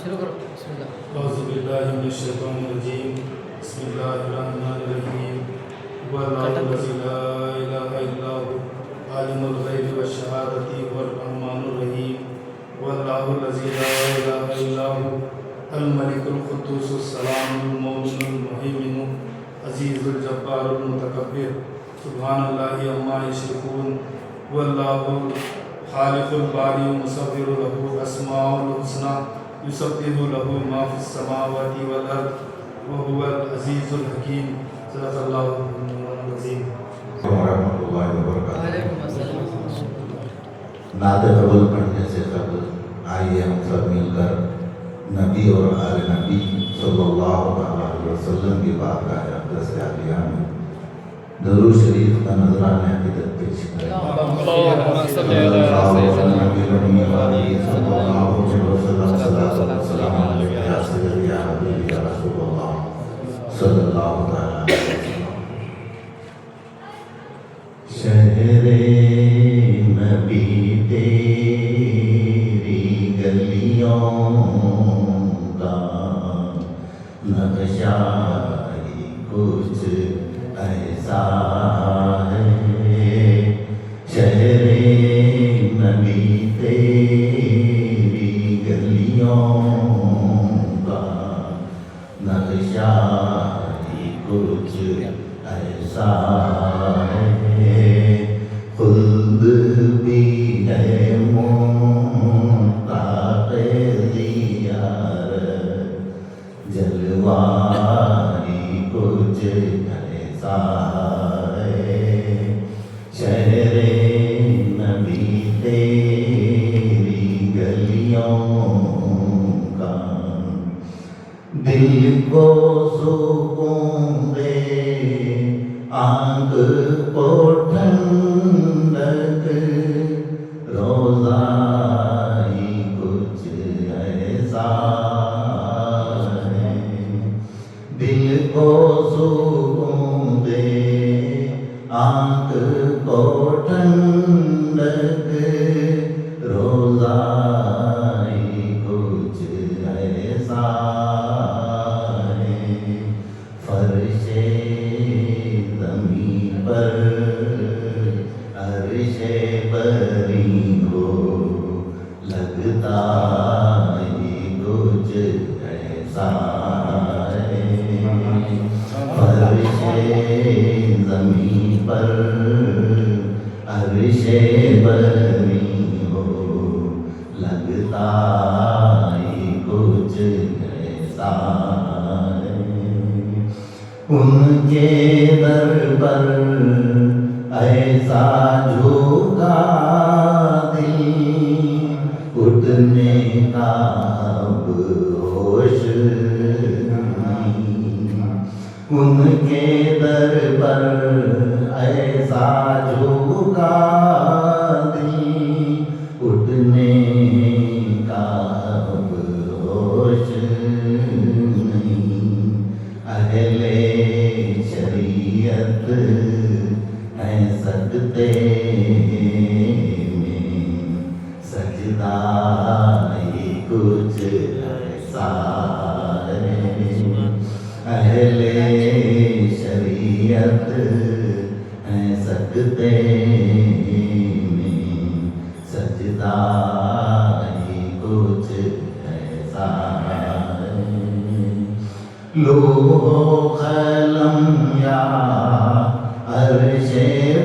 شروع کرو. بسم اللہ. اعوذ باللہ من الشیطان الرجیم. بسم اللہ الرحمن الرحیم. واللہ الذی لا الہ الا هو عالم الغیب والشہادۃ هو الرحمن الرحیم. واللہ الذی لا الہ الا هو الملک القدوس السلام المؤمن المہیمن عزیز الجبار المتکبر. سبحان اللہ عما یشرکون. واللہ خالق الباری مصور له اسماء الحسنى یسبح له ما فی السماوات والارض وهو العزیز الحکیم. صدق اللہ العظیم. ورحمۃ اللہ وبرکاتہ. وعلیکم السلام. نعت قبل پڑھنے سے قبل آئیے ہم سب مل کر نبی اور آل نبی صلی اللہ علیہ وسلم کی بارگاہ اقدس عالیہ میں درود شریف کا نذرانہ عقیدت پیش کریں. اللہم صلی علی سیدنا شہر نبی تیری گلیوں کا نقشہ ہی کچھ ایسا ہے. شہر نبی تیری گلیوں کا نقشہ ہی کچھ ایسا ہے. خلد بھی ہے منتاق زیارت جلوہ ہی کچھ ایسا ہے. شہر نبی تیری گلیوں کا دل کو سکون دے آنکھ کو ٹھنڈک روزہ ہی کچھ ایسا ہے. دل کو سکون دے آنکھ کو ٹھنڈک روزہ ہی کچھ ایسا ہے. فرش زمین پر عرش بری ہو لگتا ہی کچھ ایسا ہے. فرش زمین پر عرش بری ہو لگتا ہی کچھ ایسا ہے. ان کے در پر ایسا جھوکا دل اٹھنے کا اب ہوش نہیں. ان کے در پر ایسا جھوکا دل اٹھنے کا اب ہوش نہیں. اہل شریعت ہیں سجدے میں سجدہ ہی کچھ ایسا ہے. اہل شریعت ہیں سجدے میں سجدہ ہی کچھ ایسا ہے. لوح قلم یا عرش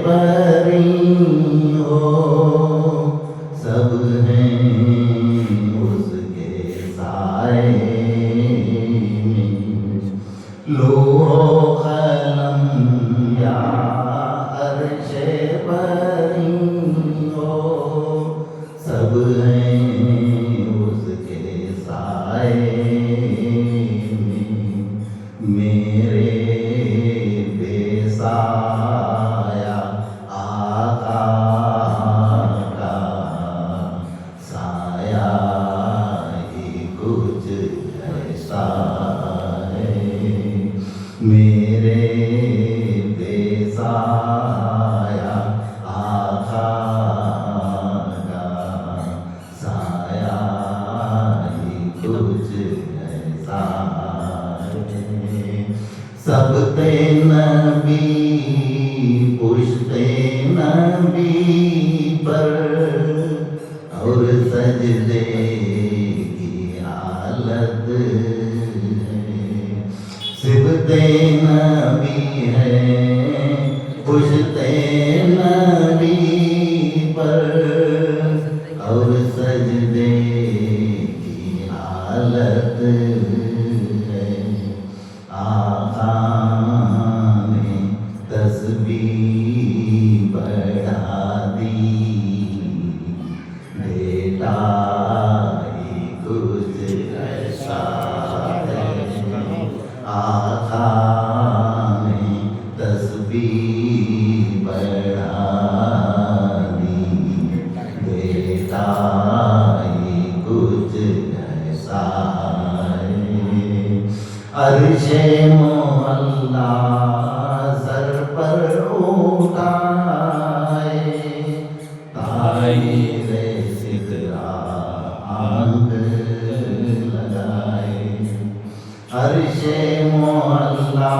بری ہو سب ہیں اس کے سائے میں. لوح قلم یا عرش بری ہو سب ہیں اس کے سائے میں. میرے بے سایہ آقا کا سایہ ہی کچھ ایسا ہے. میرے بے سایہ آقا کا سایہ ہی کچھ ایسا ہے سب تے نبی پشتے نبی پر اور سجدے کی حالت ہے سبتے نبی ہے پشتے نبی پر اور سجدے کی حالت ہے آقا نے تسبیح بڑھا دی بیٹا ہی کچھ ایسا ہے آقا نے تسبیح بڑھا دی بیٹا ہی کچھ ایسا ہے عرش مولا سر پر اٹھائے تائر سدرا آنکھ لگائے عرش مولا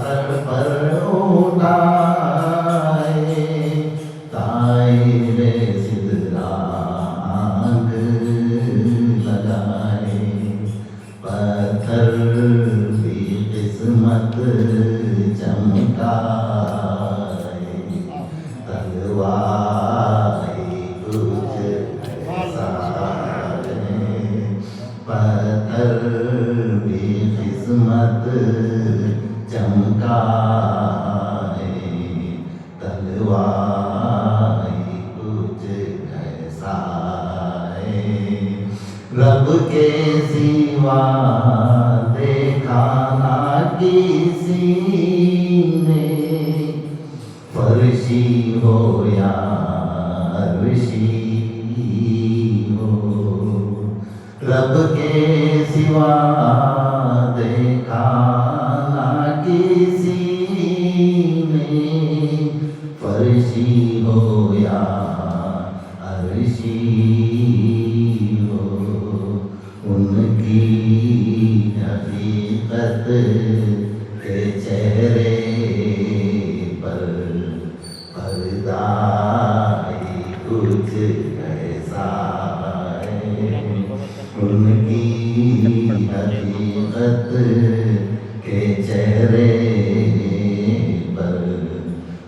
سر پر اٹھائے تائر سدرا آنکھ لگائے پتھر بھی قسمت چمکائے تلوار کچھ ایسا ہے پتھر بھی قسمت چمکائے تلوار کچھ ایسا ہے رب کے سوا دیکھا نہ کسی نے فرشی ہو یا عرشی ہو رب کے سوا دیکھا نہ کسی نے فرشی ہو یا عرشی ان کی حقیقت کے چہرے پر پردہ ہی کچھ ایسا ہے ان کی حقیقت کے چہرے پر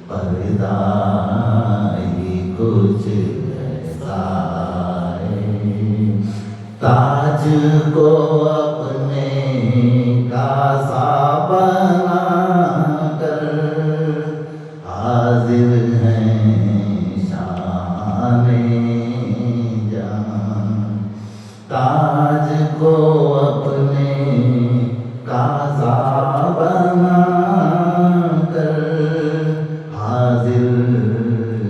پردہ ہی کچھ ایسا ہے تاج کو اپنے کاسا بنا کر حاضر ہیں شان جہاں تاج کو اپنے کاسا بنا کر حاضر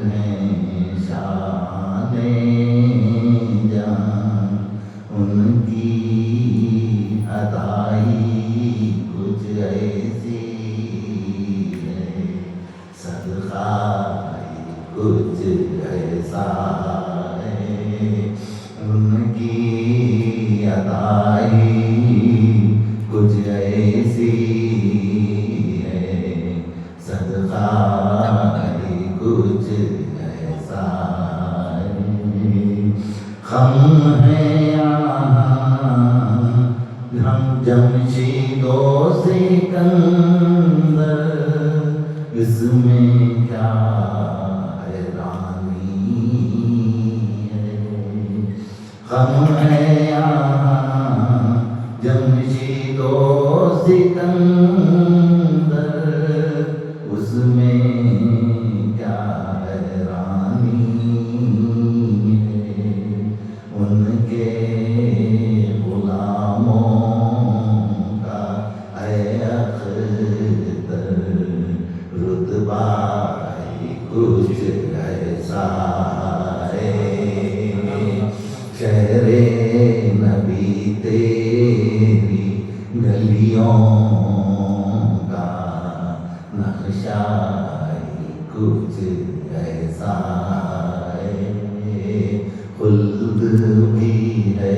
ہیں شان جہاں ان کی ادائی کچھ ایسی ہے صدقہ کچھ ایسا ہے ان کی ادائی کچھ ایسی ہے صدقہ کچھ ایسا ہے ہم ہیں ہم جمشید و سکندر اس میں کیا حیرانی ہے ہم ہیں جمشید و سکندر اس میں کیا حیرانی ہے ان کے غلاموں کا اے اختر رتبہ کچھ ایسا ہے شہر نبی تیری گلیوں کا نقشہ کچھ ایسا ہے خلد بھی ہے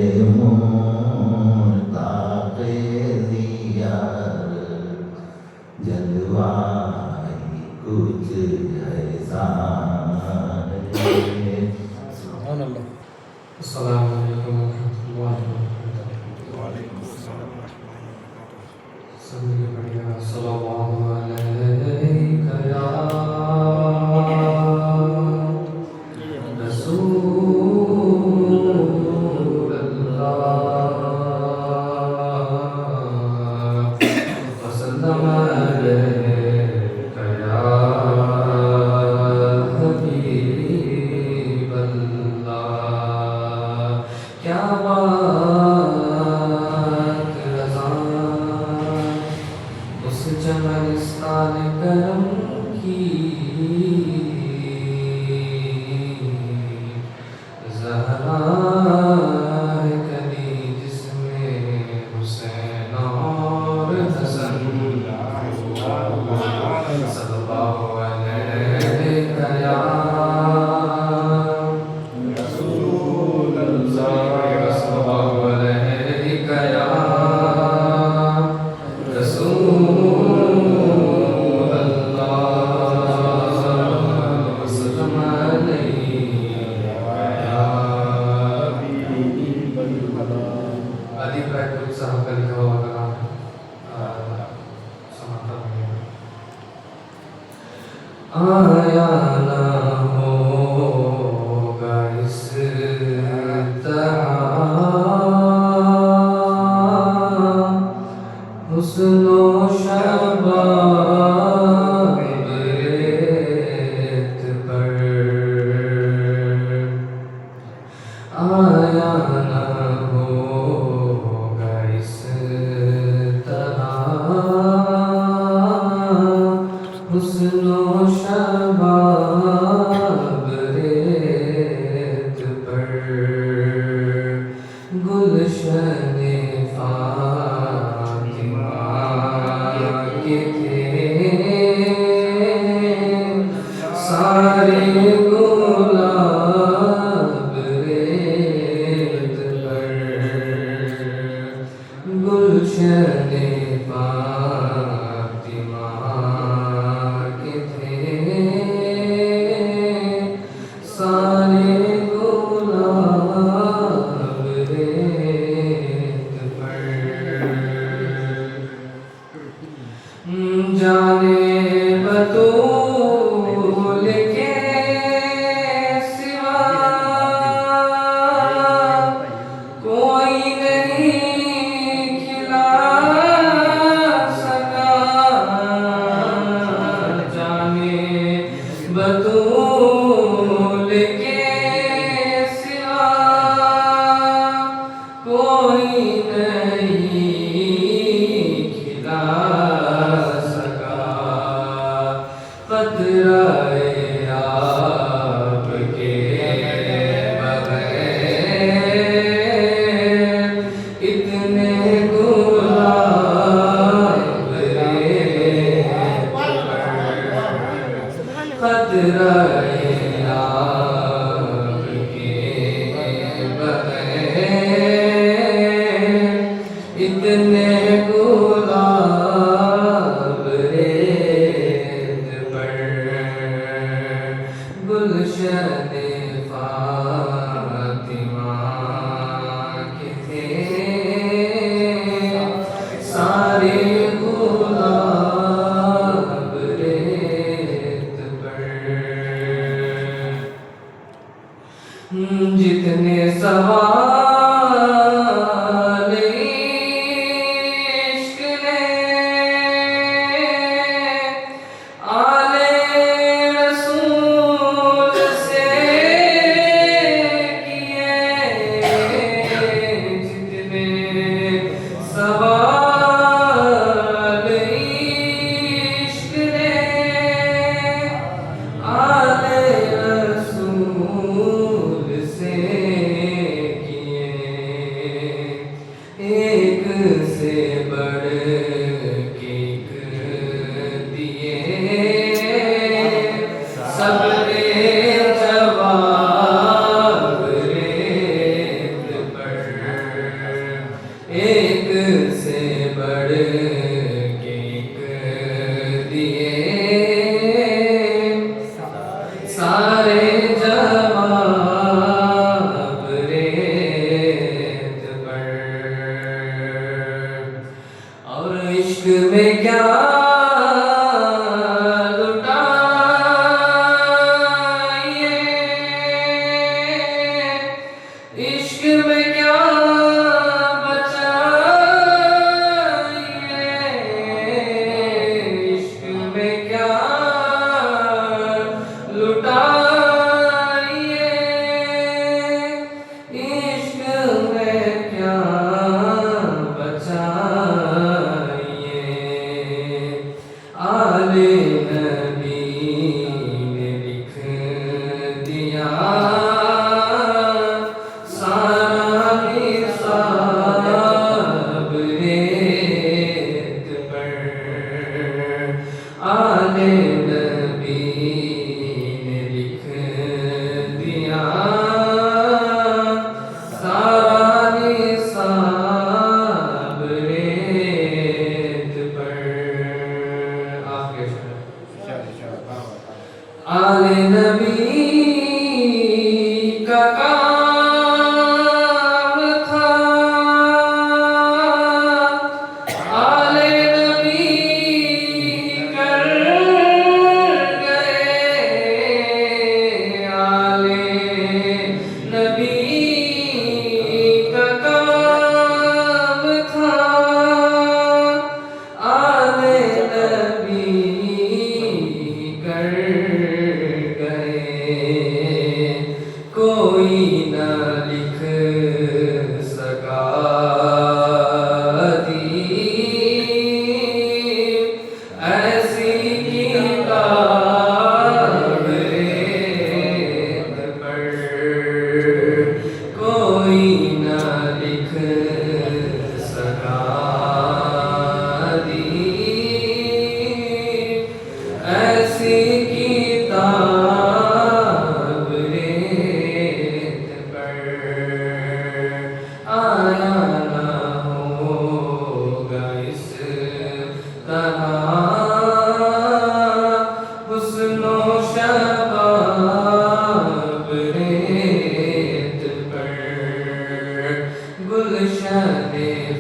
ادیب رائے پوری صاحب کا لکھا ہوا کلام ہے، سماعت فرمائیے۔ آیا نہ ہوگا اس طرح حسن و شباب ریت پر، آیا نہ ہوگا اس طرح حسن و شباب ریت پر، گلشن فاطمہ کے تھے سارے گلاب ریت پر، گلشن فاطمہ کے تھے سارے گلاب ریت پر، جانے بطول کے سوا کوئی نہیں کھلا سکا، جانے بطول کے سوا کوئی نہیں کھلا سکا، قطرہ آپ کے بغیر اتنے گلاب ریت پر، قطرہ آپ کے بغیر اتنے گلاب ریت پر، گلشن فاطمہ کے تھے سارے گلاب ریت پر، جتنے سوال عشق نے آلے رسول سے کیے، جتنے سوال عشق نے آلے رسول سے کیے، ایک سے بڑھ کے ایک دیے سب نے جواب ریت پر، ایک سے بڑھ کے ایک دیے سارے جواب ریت پر، اور عشق میں کیا لٹائیے، عشق میں کیا بچائیے، عشق میں کیا لٹائیے، عشق میں کیا بچائیے،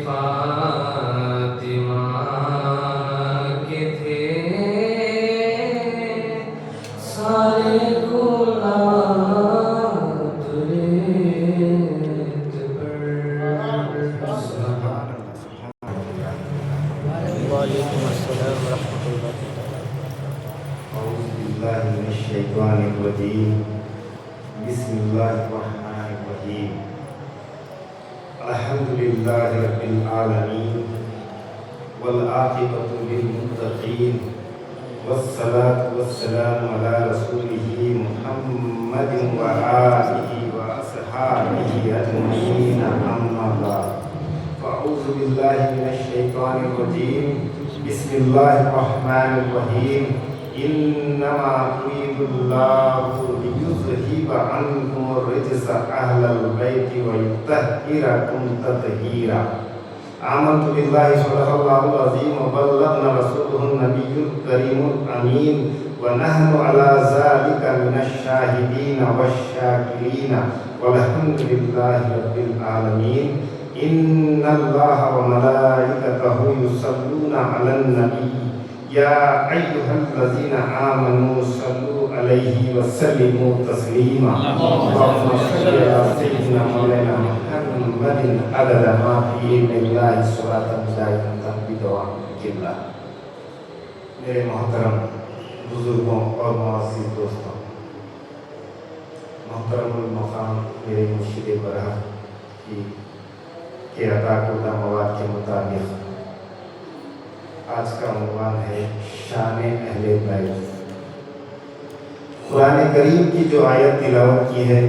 فاطمہ کے تھے سارے گلاب ریت پر. وعلیکم السلام ورحمۃ اللہ. أعوذ بالله من الشيطان الرجيم. بسم الله الرحمن الرحيم. الحمد لله رب العالمين والعاقبة للمتقين والصلاة والسلام على رسوله محمد وآله وأصحابه أجمعين أما بعد. فأعوذ بالله من الشيطان الرجيم. بسم الله الرحمن الرحيم. إنما يريد الله ليذهب عنكم الرجس أهل البيت ويطهركم تطهيرا. آمنت بالله صدق الله العظيم وبلغنا رسوله النبي الكريم الأمين ونحن على ذلك من الشاهدين والشاكرين والحمد لله رب العالمين. إن الله وملائكته يصلون على النبي يا أيها الذين آمنوا صلوا عليه وسلموا تسليما. اللهم صل على سيدنا مولانا محمد عدد ما في علم الله صلاة دائمة بدوام الله. میرے محترم بزرگوں اور معزز دوستوں، محترم المقام میرے مرشد برہم کے عطا کردہ مواد کے مطابق آج کا عنوان ہے شان اہل بیت. قرآن کریم کی جو آیت تلاوت کی ہے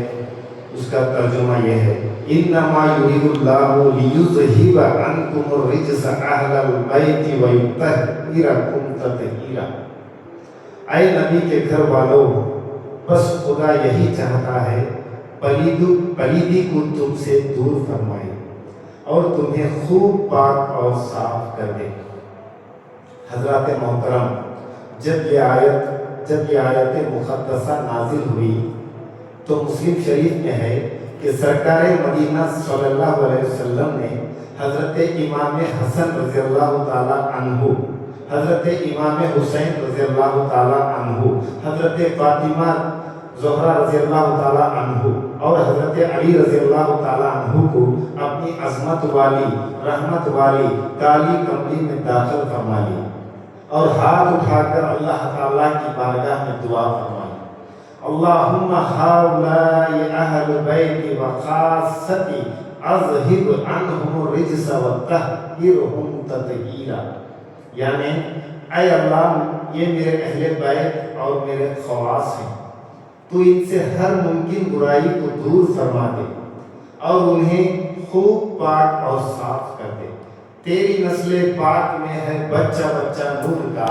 اس کا ترجمہ یہ ہے: انما یرید اللہ لیذہب عنکم الرجس اہل البیت ویطہرکم تطہیرا. اے نبی کے گھر والوں، بس خدا یہی چاہتا ہے پلیدی کو تم سے دور فرمائے اور تمہیں خوب پاک اور صاف کر دے. حضرات محترم، جب یہ آیت مقدسہ نازل ہوئی تو مسلم شریف میں ہے کہ سرکار مدینہ صلی اللہ علیہ وسلم نے حضرت امام حسن رضی اللہ تعالی عنہ، حضرت امام حسین رضی اللہ تعالی عنہ، حضرت فاطمہ زہرا رضی اللہ تعالی عنہ اور حضرت علی رضی اللہ تعالی عنہ کو اپنی عظمت والی رحمت والی کالی کمری میں داخل فرما لیا اور ہاتھ اٹھا کر اللہ تعالیٰ کی بارگاہ میں دعا فرمائی: اللہم ہؤلاء اہل بیت وخاصتی اذہب عنہم الرجس وطہرہم تطہیرا. یعنی اے اللہ، یہ میرے اہل بیت اور میرے خواص ہیں، تو ان سے ہر ممکن برائی کو دور فرما دے اور انہیں خوب پاک اور صاف کر دے. تیری نسل پاک میں ہے بچہ بچہ نور کا،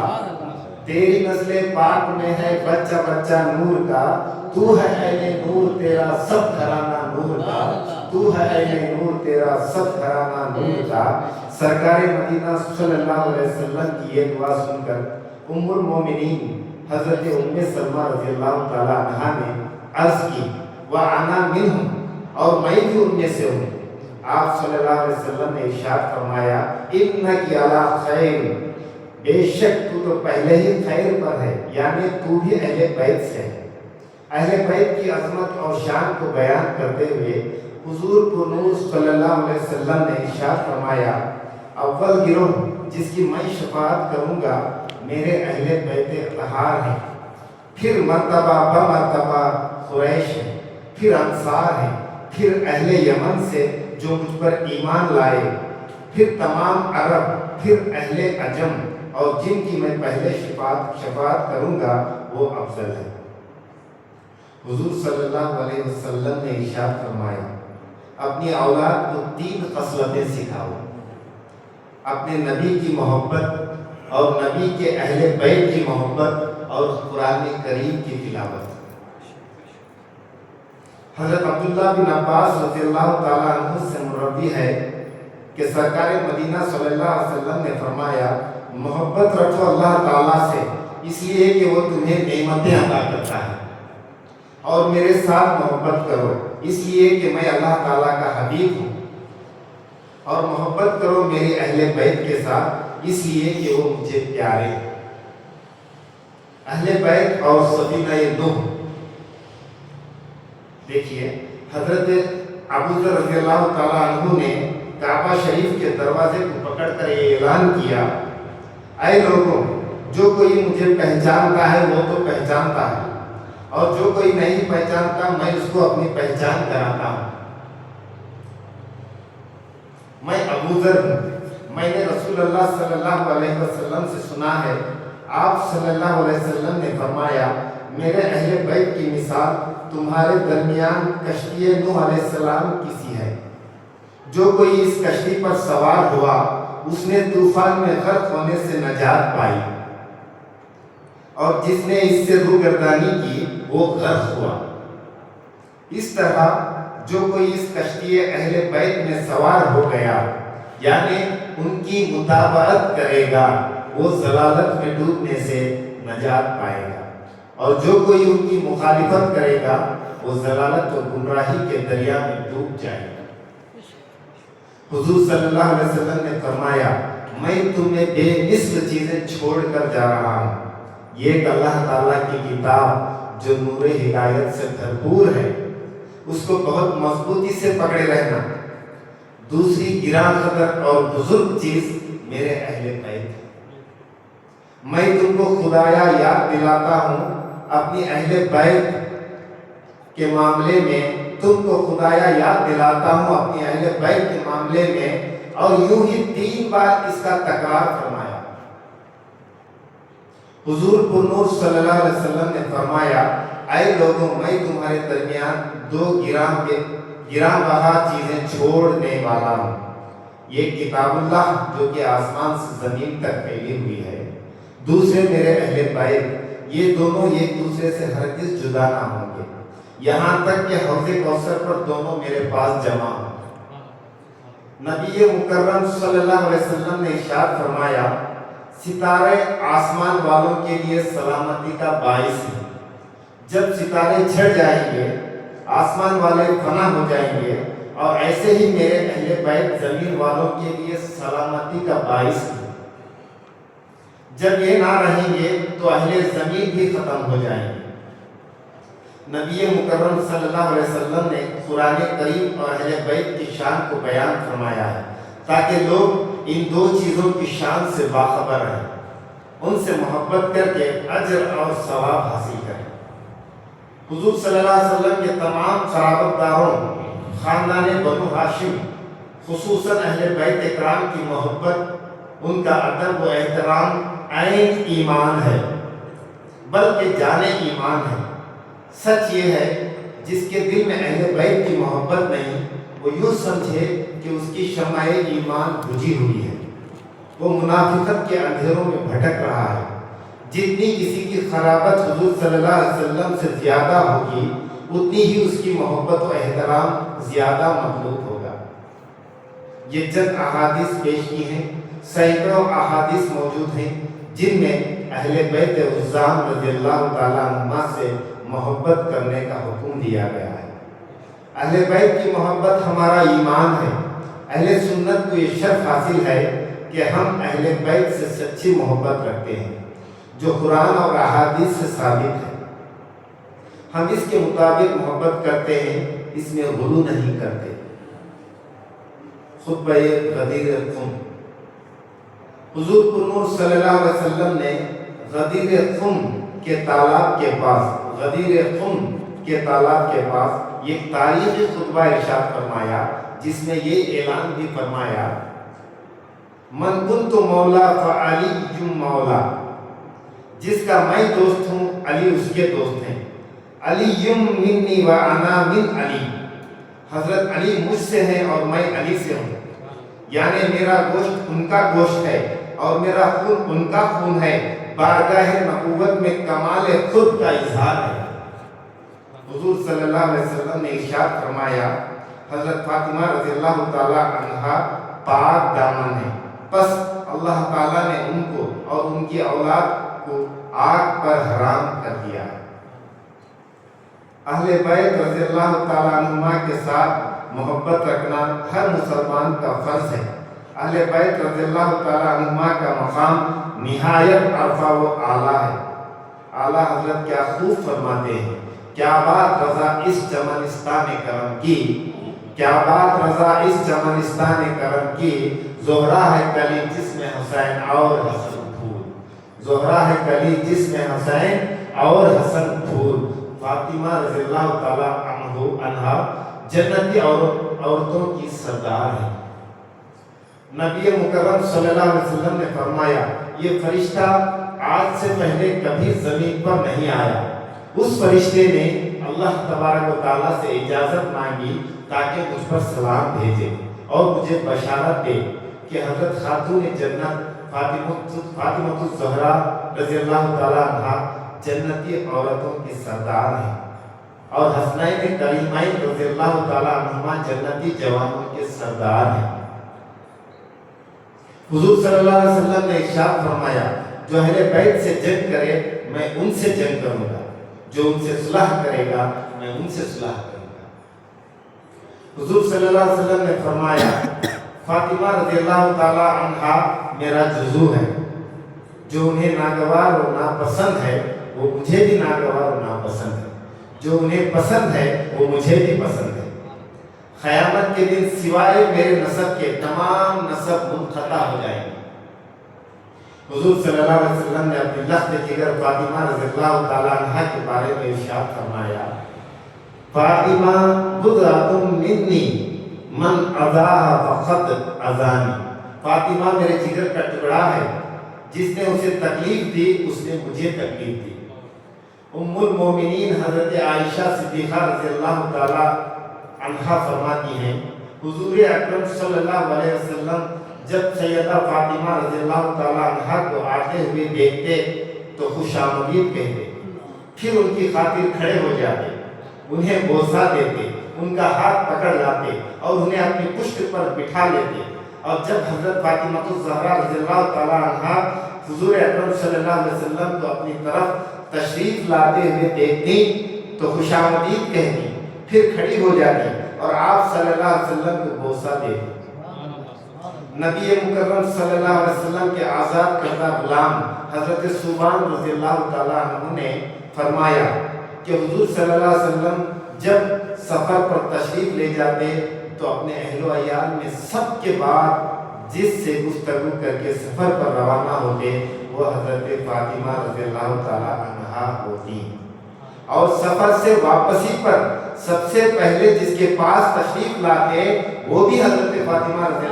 تیری نسل پاک میں ہے بچہ بچہ نور کا. تو ہے اہل نور تیرا سب گھرانہ نور کا، تو ہے اہل نور تیرا سب گھرانہ نور کا. سرکار مدینہ صلی اللہ علیہ وسلم کی یہ دعا سن کر ام المومنین حضرت ام سلمہ رضی اللہ تعالی عنہا نے عرض کی: وَأَنَا مِنْهُمْ، اور میں بھی ان میں سے ہوں. آپ صلی اللہ علیہ وسلم نے ارشاد فرمایا: اِنَّكِ عَلَى خَيْرٍ، بے شک تو پہلے ہی خیر پر ہے، یعنی تو بھی اہل بیت سے ہے. اہل بیت کی عظمت اور شان کو بیان کرتے ہوئے حضور پرنور صلی اللہ علیہ وسلم نے ارشاد فرمایا: اول گروہ جس کی میں شفاعت کروں گا میرے اہل بیت اطہار ہیں، پھر مرتبہ بمرتبہ قریش ہیں، پھر انصار ہیں، پھر اہل یمن سے جو مجھ پر ایمان لائے، پھر تمام عرب، پھر اہل عجم، اور جن کی میں پہلے شفاعت کروں گا وہ افضل ہے. حضور صلی اللہ علیہ وسلم نے ارشاد فرمایا: اپنی اولاد کو 3 خصلتیں سکھاؤ: اپنے نبی کی محبت اور نبی کے اہل بیت کی محبت اور قرآن کریم کی تلاوت. حضرت عبداللہ بن عباس رضی اللہ تعالیٰ عنہ سے مروی ہے کہ سرکار مدینہ صلی اللہ علیہ وسلم نے فرمایا: محبت رکھو اللہ تعالیٰ سے اس لیے کہ وہ تمہیں نعمتیں عطا کرتا ہے، اور میرے ساتھ محبت کرو اس لیے کہ میں اللہ تعالیٰ کا حبیب ہوں. اور محبت کرو میرے اہل بیت کے ساتھ اس لیے کہ وہ مجھے پیارے ہیں۔ اہل بیت اور سفینہ نوح، دیکھیے حضرت ابوذر رضی اللہ تعالیٰ عنہ نے کعبہ شریف کے دروازے کو پکڑ کر یہ اعلان کیا، اے لوگوں، جو کوئی مجھے پہچانتا ہے وہ تو پہچانتا ہے، اور جو کوئی نہیں پہچانتا میں اس کو اپنی پہچان کراتا ہوں۔ میں ابوذر ہوں، میں نے رسول اللہ صلی اللہ علیہ وسلم سے سنا ہے، آپ صلی اللہ علیہ وسلم نے فرمایا، میرے اہل بیت کی مثال تمہارے درمیان کشتی نوح علیہ السلام کی سی ہے۔ جو کوئی اس کشتی پر سوار ہوا اس نے طوفان میں غرق ہونے سے نجات پائی، اور جس نے اس سے روگردانی کی وہ غرق ہوا۔ اس طرح جو کوئی اس کشتی اہل بیت میں سوار ہو گیا یعنی ان کی مطابقت کرے گا وہ ضلالت میں ڈوبنے سے نجات پائے گا، اور جو کوئی ان کی مخالفت کرے گا وہ ضلالت اور گمراہی کے دریا میں ڈوب جائے گا۔ حضور صلی اللہ علیہ وسلم نے فرمایا، میں تمہیں بے مثل چیزیں چھوڑ کر جا رہا ہوں، یہ ایک اللہ تعالیٰ کی کتاب جو نور ہدایت سے بھرپور ہے، اس کو بہت مضبوطی سے پکڑے رہنا۔ دوسری گراں قدر اور بزرگ چیز میرے اہل بیت، میں تم کو خدایا یاد دلاتا ہوں اپنی اہل بیت کے معاملے میں، تم کو خدایا یاد دلاتا ہوں اپنی اہل بیت کے معاملے میں، اور یوں ہی 3 بار اس کا تکرار فرمایا۔ حضور پر نور صلی اللہ علیہ وسلم نے فرمایا، اے لوگوں، میں تمہارے درمیان 2 گراں بہا چیزیں چھوڑنے والا ہوں، یہ کتاب اللہ جو کہ آسمان سے زمین تک پھیلی ہوئی ہے، دوسرے میرے اہل بیت، یہ دونوں ایک دوسرے سے ہرگز جدا نہ ہوں گے، یہاں تک کہ حوض کوثر پر دونوں میرے پاس جمع ہوں۔ نبی مکرم صلی اللہ علیہ وسلم نے ارشاد فرمایا، ستارے آسمان والوں کے لیے سلامتی کا باعث ہیں، جب ستارے جھڑ جائیں گے آسمان والے فنا ہو جائیں گے، اور ایسے ہی میرے اہل بیت زمین والوں کے لیے سلامتی کا باعث ہے۔ جب یہ نہ رہیں گے تو اہل زمین بھی ختم ہو جائیں گے۔ نبی مکرم صلی اللہ علیہ وسلم نے قرآن کریم اور اہل بیت کی شان کو بیان فرمایا ہے تاکہ لوگ ان 2 چیزوں کی شان سے باخبر رہیں، ان سے محبت کر کے اجر اور ثواب حاصل کریں۔ حضور صلی اللہ علیہ وسلم کے تمام قرابت داروں، خاندان بنو ہاشم، خصوصاً اہل بیت اکرام کی محبت، ان کا ادب و احترام عین ایمان ہے، بلکہ جان ایمان ہے۔ سچ یہ ہے جس کے دل میں اہل بیت کی محبت نہیں، وہ یوں سمجھے کہ اس کی شمع ایمان بجھی ہوئی ہے، وہ منافقت کے اندھیروں میں بھٹک رہا ہے۔ جتنی کسی کی خرابت حضور صلی اللہ علیہ وسلم سے زیادہ ہوگی اتنی ہی اس کی محبت و احترام زیادہ مطلوب ہوگا۔ یہ چند احادیث پیش کی ہیں، سینکڑوں احادیث موجود ہیں جن میں اہل بیت عظام رضی اللہ تعالیٰ عنہ سے محبت کرنے کا حکم دیا گیا ہے۔ اہل بیت کی محبت ہمارا ایمان ہے۔ اہل سنت کو یہ شرف حاصل ہے کہ ہم اہل بیت سے سچی محبت رکھتے ہیں جو قرآن اور احادیث سے ثابت ہے۔ ہم اس کے مطابق محبت کرتے ہیں، اس میں غلو نہیں کرتے۔ خطبہ غدیر خم، حضور پر نور صلی اللہ علیہ وسلم نے غدیر خم کے تالاب کے پاس ایک تاریخی خطبہ ارشاد فرمایا جس میں یہ اعلان بھی فرمایا، من کنت مولا فعلی مولا، جس کا میں دوست ہوں علی اس کے دوست ہیں، علی منی و انا من علی، حضرت علی مجھ سے ہیں اور میں علی سے ہوں، یعنی میرا گوشت ان کا گوشت ہے اور میرا خون ان کا خون ہے، بارگاہ نبوت میں کمال خود کا اظہار ہے۔ حضور صلی اللہ علیہ وسلم نے ارشاد فرمایا، حضرت فاطمہ رضی اللہ تعالی عنہا پاک دامن ہے، پس اللہ تعالیٰ نے ان کو اور ان کی اولاد کو آگ پر حرام کر دیا ہے۔ اہل بیت رضی اللہ تعالیٰ عنہما کے ساتھ محبت رکھنا ہر مسلمان کا فرض ہے۔ اہل بیت رضی اللہ تعالیٰ عنہما کا مقام نہایت عرفہ و اعلیٰ ہے۔ اعلیٰ حضرت کیا خوب فرماتے ہیں، کیا بات رضا اس چمنستان کرم کی، کیا بات رضا اس چمنستان کرم کی، زہرا ہے کلی جس میں حسین اور حسن پھول، زہرا ہے کلی جس میں حسین اور حسن پھول۔ فاطمہ رضی اللہ تعالیٰ عنہا جنتی عورتوں کی سردار ہے۔ نبی مکرم صلی اللہ علیہ وسلم نے فرمایا، یہ فرشتہ آج سے پہلے کبھی زمین پر نہیں آیا۔ اس فرشتے نے اللہ تبارک و تعالیٰ سے اجازت مانگی تاکہ مجھ پر سلام بھیجے اور مجھے بشارت دے کہ حضرت خاتون جنت فاطمہ الزہرا رضی اللہ تعالیٰ عنہا جنتی عورتوں کی سردار ہیں، اور حسنین کریمین رضی اللہ تعالیٰ عنہما جنتی جوانوں کے سردار ہیں۔ حضور صلی اللہ علیہ وسلم نے ارشاد فرمایا، جو اہل بیت سے جنگ کرے میں ان سے جنگ کروں گا، جو ان سے صلح کرے گا میں ان سے صلح کروں گا۔ حضور صلی اللہ علیہ وسلم نے فرمایا، فاطمہ رضی اللہ تعالیٰ عنہا میرا جزو ہے، جو انہیں ناگوار اور ناپسند ہے وہ مجھے بھی ناگوار اور ناپسند ہے، جو انہیں پسند ہے وہ مجھے بھی پسند ہے۔ قیامت کے دن سوائے میرے نسب کے تمام نسب منقطع ہو جائیں گے۔ حضور صلی اللہ علیہ وسلم نے اپنی لخت جگر فاطمہ رضی اللہ تعالیٰ عنہا کے بارے میں ارشاد فرمایا، فاطمہ بضعۃ منی من اذاها فقد اذانی، فاطمہ میرے جگر کا ٹکڑا ہے، جس نے اسے تکلیف دی اس نے مجھے تکلیف دی۔ ام المومنین حضرت عائشہ صدیقہ رضی اللہ تعالیٰ عنہا فرماتی ہیں، حضور اکرم صلی اللہ علیہ وسلم جب سیدہ فاطمہ رضی اللہ تعالیٰ عنہا کو آتے ہوئے دیکھتے تو خوش آمدید کہتے، پھر ان کی خاطر کھڑے ہو جاتے، انہیں بوسہ دیتے، ان کا ہاتھ پکڑ لاتے اور انہیں اپنی پشت پر بٹھا لیتے۔ اور جب حضرت فاطمہ الزہرا رضی اللہ تعالیٰ عنہا حضور اکرم صلی اللہ علیہ وسلم کو اپنی طرف تشریف لاتے ہوئے دیکھتی تو خوش آمدید کہتی، پھر کھڑی ہو جاتی اور آپ صلی اللہ علیہ وسلم کو بوسہ دیتی۔ نبی مکرم صلی اللہ علیہ وسلم کے آزاد کردہ غلام حضرت صوبان رضی اللہ تعالیٰ عنہ نے فرمایا کہ حضور صلی اللہ علیہ وسلم جب سفر پر تشریف لے جاتے تو اپنے اہل و عیال میں سب کے بعد جس سے گفتگو کر کے سفر پر روانہ ہوتے وہ حضرت فاطمہ رضی اللہ تعالیٰ عنہا ہوتی، اور سفر سے واپسی پر سب سے پہلے جس کے پاس تشریف لاتے وہ بھی حضرت فاطمہ رضی